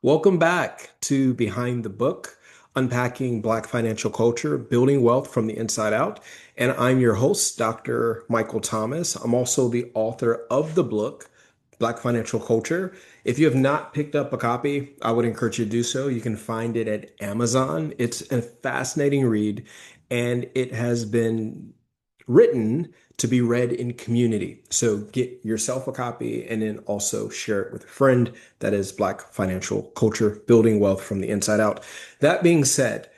Welcome back to Behind the Book, Unpacking Black Financial Culture, Building Wealth from the Inside Out. And I'm your host, Dr. Michael Thomas. I'm also the author of the book, Black Financial Culture. If you have not picked up a copy, I would encourage you to do so. You can find it at Amazon. It's a fascinating read, and it has been written to be read in community. So get yourself a copy and then also share it with a friend. That is Black Financial Culture, Building Wealth from the Inside Out. That being said,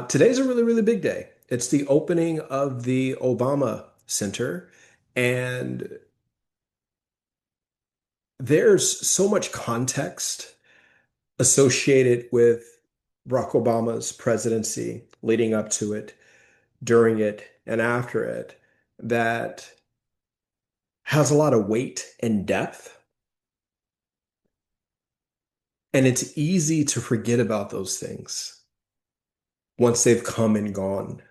today's a really, really big day. It's the opening of the Obama Center, and there's so much context associated with Barack Obama's presidency leading up to it, during it, and after it that has a lot of weight and depth. And it's easy to forget about those things once they've come and gone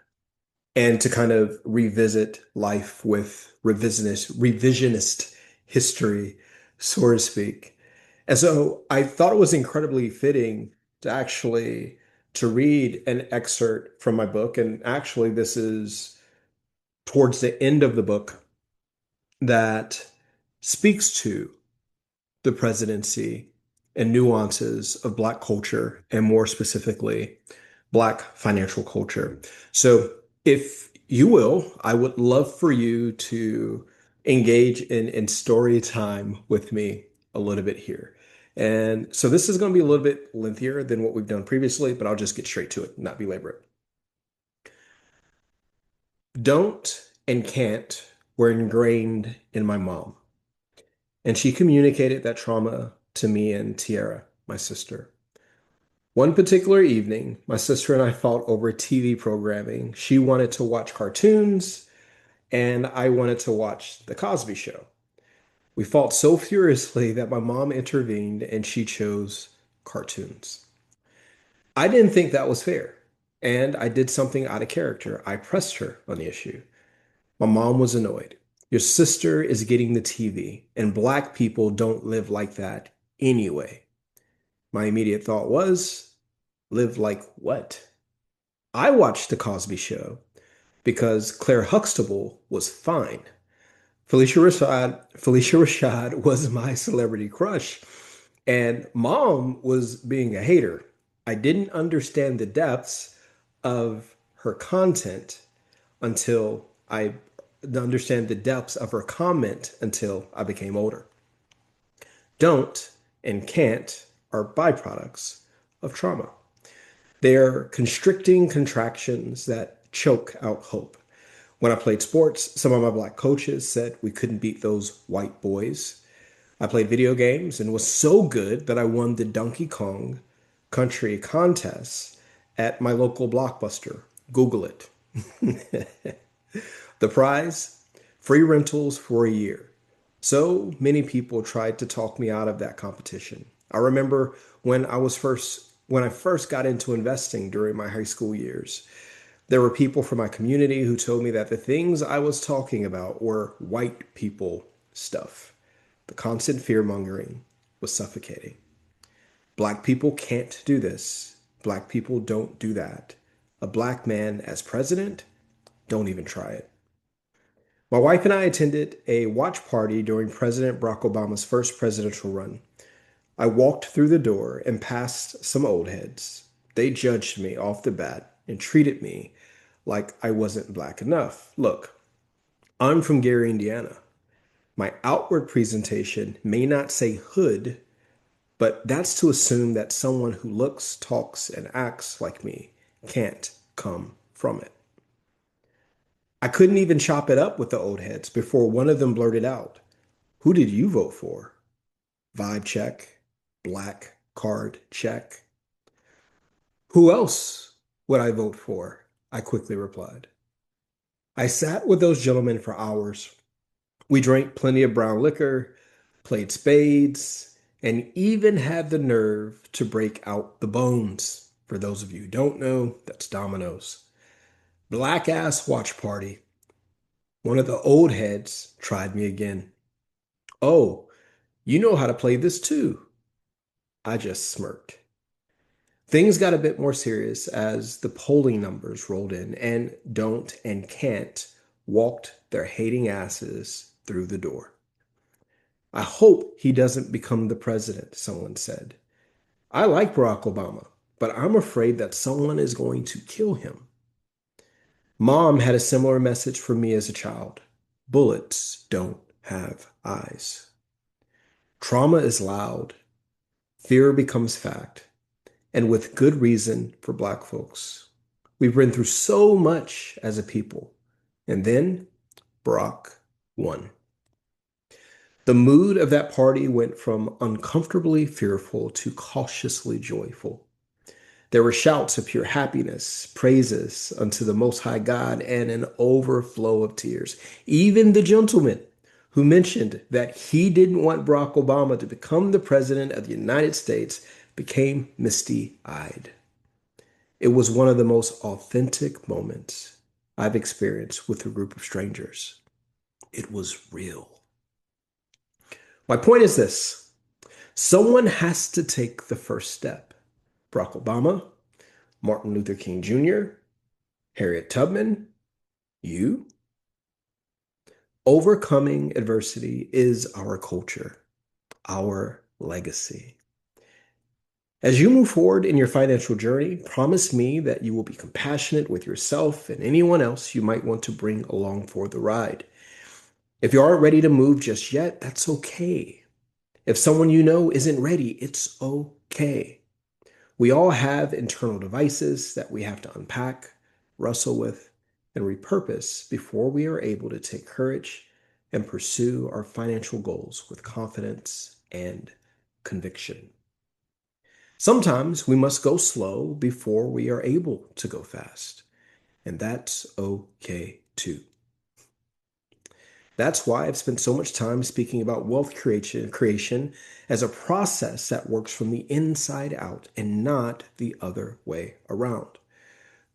and to kind of revisit life with revisionist history, so to speak. And so I thought it was incredibly fitting to actually to read an excerpt from my book. And actually, this is towards the end of the book that speaks to the presidency and nuances of Black culture, and more specifically, Black financial culture. So, if you will, I would love for you to engage in story time with me a little bit here. And so, this is going to be a little bit lengthier than what we've done previously, but I'll just get straight to it, not belabor it. Don't and can't were ingrained in my mom. And she communicated that trauma to me and Tiara, my sister. One particular evening, my sister and I fought over TV programming. She wanted to watch cartoons, and I wanted to watch The Cosby Show. We fought so furiously that my mom intervened and she chose cartoons. I didn't think that was fair, and I did something out of character. I pressed her on the issue. My mom was annoyed. Your sister is getting the TV, and Black people don't live like that anyway. My immediate thought was, live like what? I watched The Cosby Show because Claire Huxtable was fine. Felicia Rashad was my celebrity crush, and mom was being a hater. I didn't understand the depths of her content until I understand the depths of her comment until I became older. Don't and can't are byproducts of trauma. They're constricting contractions that choke out hope. When I played sports, some of my Black coaches said we couldn't beat those white boys. I played video games and was so good that I won the Donkey Kong Country contest at my local Blockbuster. Google it. The prize? Free rentals for a year. So many people tried to talk me out of that competition. I remember when I first got into investing during my high school years. There were people from my community who told me that the things I was talking about were white people stuff. The constant fear mongering was suffocating. Black people can't do this. Black people don't do that. A Black man as president? Don't even try it. My wife and I attended a watch party during President Barack Obama's first presidential run. I walked through the door and past some old heads. They judged me off the bat and treated me like I wasn't Black enough. Look, I'm from Gary, Indiana. My outward presentation may not say hood, but that's to assume that someone who looks, talks, and acts like me can't come from it. I couldn't even chop it up with the old heads before one of them blurted out, "Who did you vote for?" Vibe check. Black card check. "Who else would I vote for?" I quickly replied. I sat with those gentlemen for hours. We drank plenty of brown liquor, played spades, and even had the nerve to break out the bones. For those of you who don't know, that's dominoes. Black ass watch party. One of the old heads tried me again. "Oh, you know how to play this too." I just smirked. Things got a bit more serious as the polling numbers rolled in and don't and can't walked their hating asses through the door. I hope he doesn't become the president, someone said. I like Barack Obama, but I'm afraid that someone is going to kill him. Mom had a similar message for me as a child. Bullets don't have eyes. Trauma is loud, fear becomes fact, and with good reason for Black folks. We've been through so much as a people. And then Barack won. The mood of that party went from uncomfortably fearful to cautiously joyful. There were shouts of pure happiness, praises unto the Most High God, and an overflow of tears. Even the gentleman who mentioned that he didn't want Barack Obama to become the president of the United States became misty eyed. It was one of the most authentic moments I've experienced with a group of strangers. It was real. My point is this: someone has to take the first step. Barack Obama, Martin Luther King Jr., Harriet Tubman, you. Overcoming adversity is our culture, our legacy. As you move forward in your financial journey, promise me that you will be compassionate with yourself and anyone else you might want to bring along for the ride. If you aren't ready to move just yet, that's okay. If someone you know isn't ready, it's okay. We all have internal devices that we have to unpack, wrestle with, and repurpose before we are able to take courage and pursue our financial goals with confidence and conviction. Sometimes we must go slow before we are able to go fast, and that's okay too. That's why I've spent so much time speaking about wealth creation as a process that works from the inside out and not the other way around.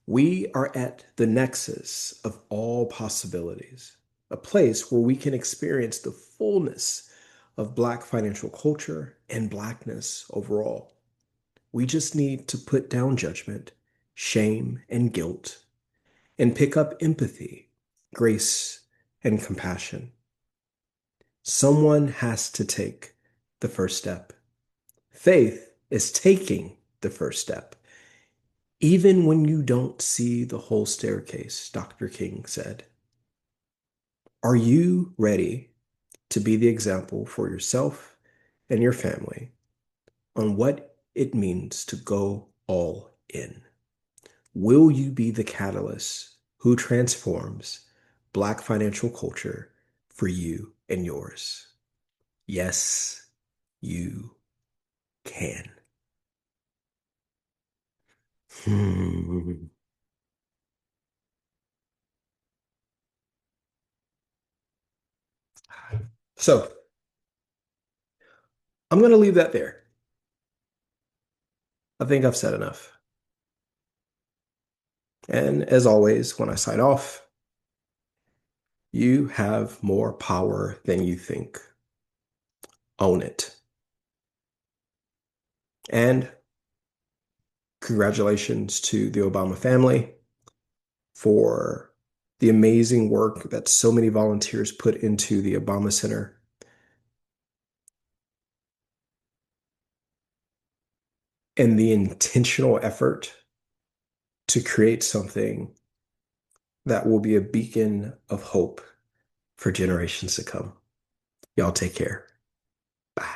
We are at the nexus of all possibilities, a place where we can experience the fullness of Black financial culture and Blackness overall. We just need to put down judgment, shame, and guilt and pick up empathy, grace, and compassion. Someone has to take the first step. Faith is taking the first step. Even when you don't see the whole staircase, Dr. King said. Are you ready to be the example for yourself and your family on what it means to go all in? Will you be the catalyst who transforms Black financial culture for you and yours? Yes, you can. So I'm going to leave that there. I think I've said enough. And as always, when I sign off, you have more power than you think. Own it. And congratulations to the Obama family for the amazing work that so many volunteers put into the Obama Center and the intentional effort to create something that will be a beacon of hope for generations to come. Y'all take care. Bye.